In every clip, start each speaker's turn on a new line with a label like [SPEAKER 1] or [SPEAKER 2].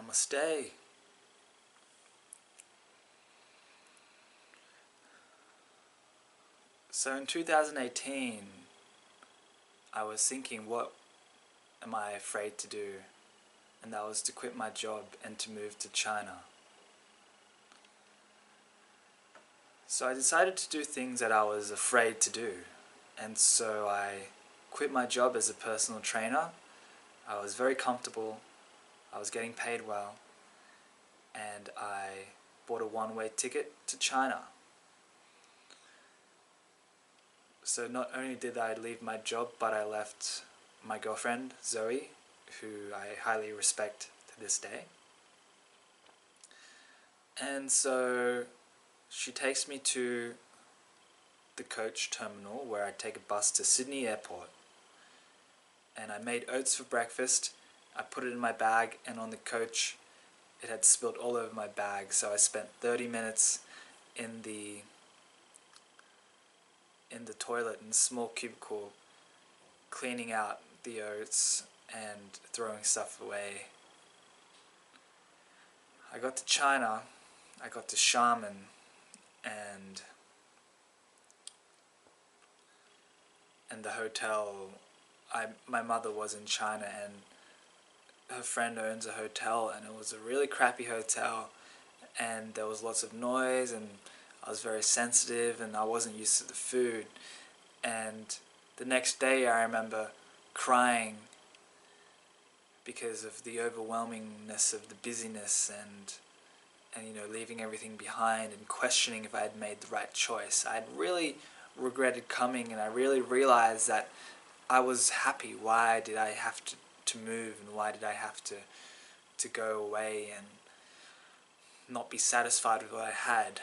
[SPEAKER 1] Namaste. So in 2018, I was thinking, what am I afraid to do? And that was to quit my job and to move to China. So I decided to do things that I was afraid to do. And so I quit my job as a personal trainer. I was very comfortable, I was getting paid well, and I bought a one-way ticket to China. So not only did I leave my job, but I left my girlfriend, Zoe, who I highly respect to this day. And so she takes me to the coach terminal where I take a bus to Sydney Airport. And I made oats for breakfast, I put it in my bag, and on the coach it had spilled all over my bag, so I spent 30 minutes in the toilet in a small cubicle cleaning out the oats and throwing stuff away. I got to China, I got to Xiamen, and the hotel, my mother was in China, and her friend owns a hotel, and it was a really crappy hotel, and there was lots of noise, and I was very sensitive, and I wasn't used to the food. And the next day I remember crying because of the overwhelmingness of the busyness and leaving everything behind and questioning if I had made the right choice. I had really regretted coming, and I really realized that I was happy. Why did I have to move, and why did I have to go away and not be satisfied with what I had?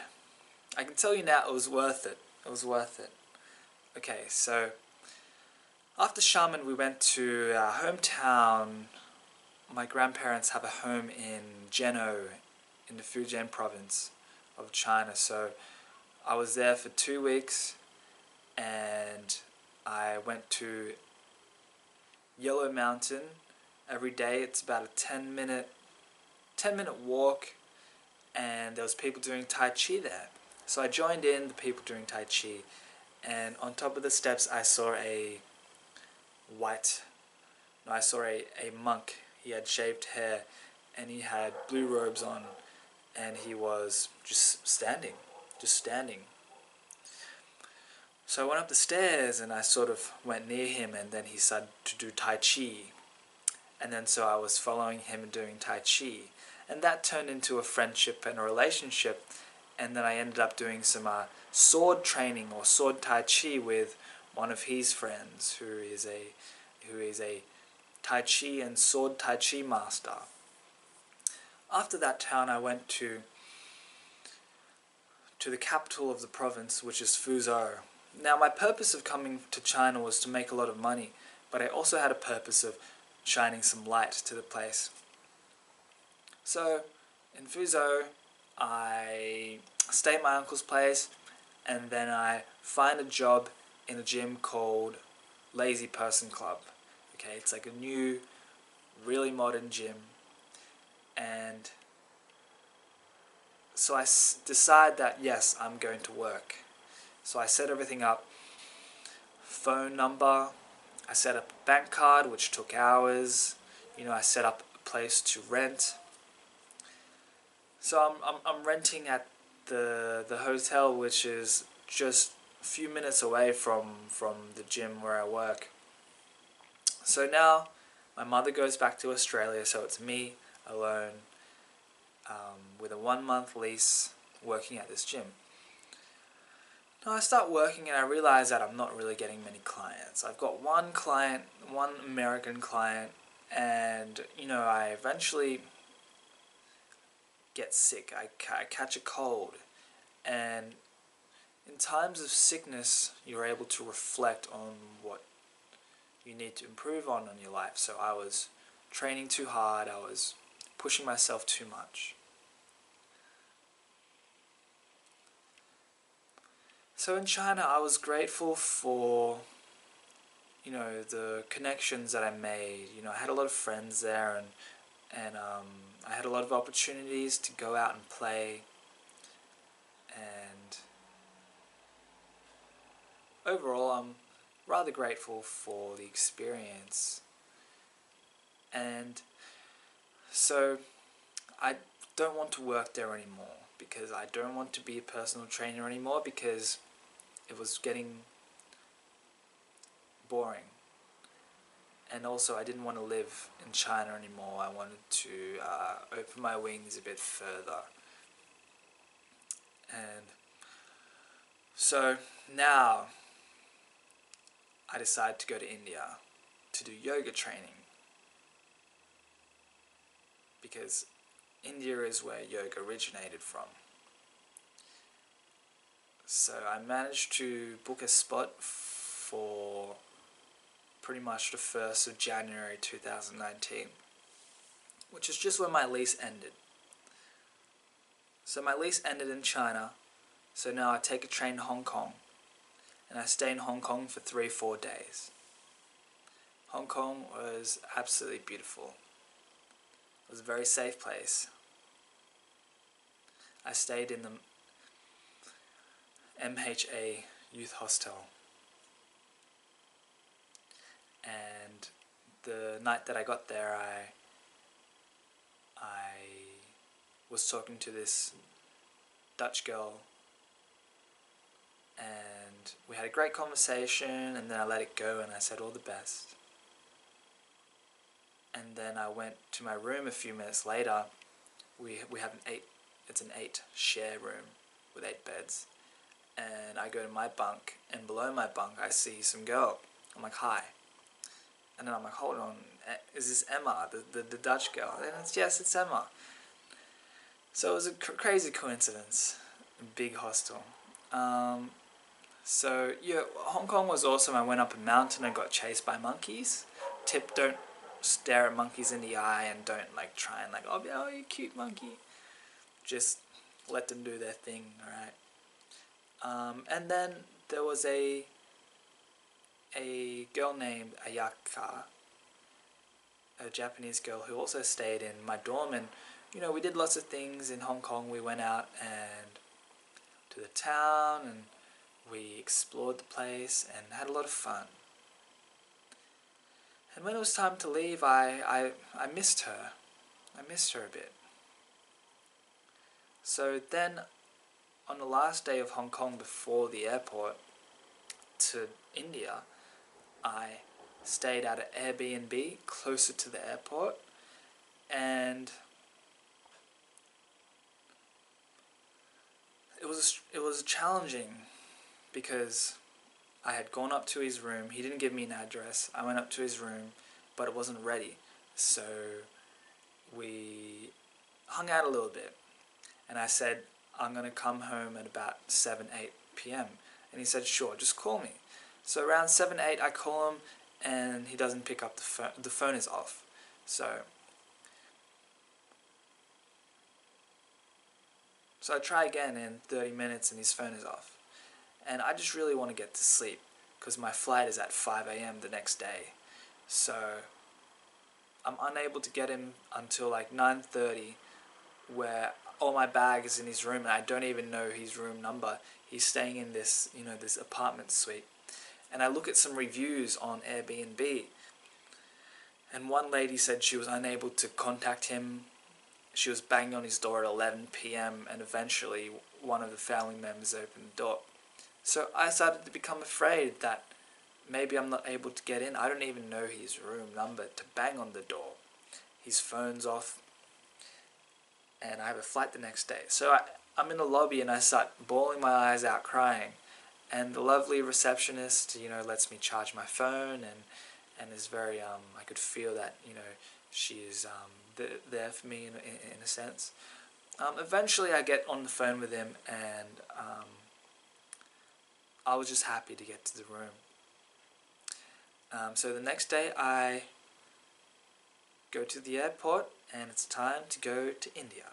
[SPEAKER 1] I can tell you now it was worth it. It was worth it. Okay, so after Xiamen we went to our hometown. My grandparents have a home in Zhenou in the Fujian province of China, so I was there for 2 weeks, and I went to Yellow Mountain every day. It's about a 10-minute walk, and there was people doing Tai Chi there. So I joined in the people doing Tai Chi, and on top of the steps I saw a monk. He had shaved hair, and he had blue robes on, and he was just standing. So I went up the stairs, and I sort of went near him, and then he started to do Tai Chi. And then so I was following him doing Tai Chi. And that turned into a friendship and a relationship. And then I ended up doing some sword training or sword Tai Chi with one of his friends who is a Tai Chi and sword Tai Chi master. After that town I went to the capital of the province, which is Fuzhou. Now my purpose of coming to China was to make a lot of money, but I also had a purpose of shining some light to the place. So in Fuzhou I stay at my uncle's place, and then I find a job in a gym called Lazy Person Club. Okay, it's like a new, really modern gym, and so I decide that yes, I'm going to work. So I set everything up, phone number, I set up a bank card, which took hours, I set up a place to rent. So I'm renting at the hotel, which is just a few minutes away from the gym where I work. So now my mother goes back to Australia, so it's me alone with a 1-month lease working at this gym. Now I start working, and I realize that I'm not really getting many clients. I've got one client, one American client, and I eventually get sick. I catch a cold, and in times of sickness you're able to reflect on what you need to improve on in your life. So I was training too hard, I was pushing myself too much. So in China I was grateful for the connections that I made. I had a lot of friends there, and and I had a lot of opportunities to go out and play, and overall I'm rather grateful for the experience. And so I don't want to work there anymore, because I don't want to be a personal trainer anymore, because it was getting boring. And also I didn't want to live in China anymore. I wanted to open my wings a bit further. And so now I decided to go to India to do yoga training, because India is where yoga originated from. So I managed to book a spot for pretty much the 1st of January 2019, which is just when my lease ended. So my lease ended in China, so now I take a train to Hong Kong, and I stay in Hong Kong for 3-4 days. Hong Kong was absolutely beautiful. It was a very safe place. I stayed in the MHA youth hostel, and the night that I got there, I was talking to this Dutch girl, and we had a great conversation, and then I let it go and I said all the best. And then I went to my room a few minutes later. We have it's an 8 share room with 8 beds. And I go to my bunk, and below my bunk I see some girl. I'm like, hi. And then I'm like, hold on, is this Emma, the Dutch girl? And yes, it's Emma. So it was a crazy coincidence. Big hostel. So yeah, Hong Kong was awesome. I went up a mountain and got chased by monkeys. Tip, don't stare at monkeys in the eye, and don't like try and like, oh you cute monkey. Just let them do their thing, alright? And then there was a girl named Ayaka, a Japanese girl who also stayed in my dorm, and you know, we did lots of things in Hong Kong. We went out and to the town, and we explored the place and had a lot of fun. And when it was time to leave, I missed her. I missed her a bit. So then, on the last day of Hong Kong before the airport to India, I stayed at an Airbnb closer to the airport, and it was challenging, because I had gone up to his room. He didn't give me an address. I went up to his room, but it wasn't ready. So we hung out a little bit, and I said, I'm going to come home at about 7, 8 p.m. And he said, sure, just call me. So around 7, 8, I call him, and he doesn't pick up the phone. The phone is off. So I try again in 30 minutes, and his phone is off. And I just really want to get to sleep, because my flight is at 5 a.m. the next day. So I'm unable to get him until like 9:30, where all my bag is in his room, and I don't even know his room number. He's staying in this, you know, this apartment suite. And I look at some reviews on Airbnb, and one lady said she was unable to contact him. She was banging on his door at 11 p.m. and eventually one of the family members opened the door. So I started to become afraid that maybe I'm not able to get in. I don't even know his room number to bang on the door. His phone's off, and I have a flight the next day. So I'm in the lobby, and I start bawling my eyes out crying. And the lovely receptionist, you know, lets me charge my phone, and is very, I could feel that, you know, she is there for me in a sense. Eventually I get on the phone with him, and I was just happy to get to the room. So the next day I go to the airport, and it's time to go to India.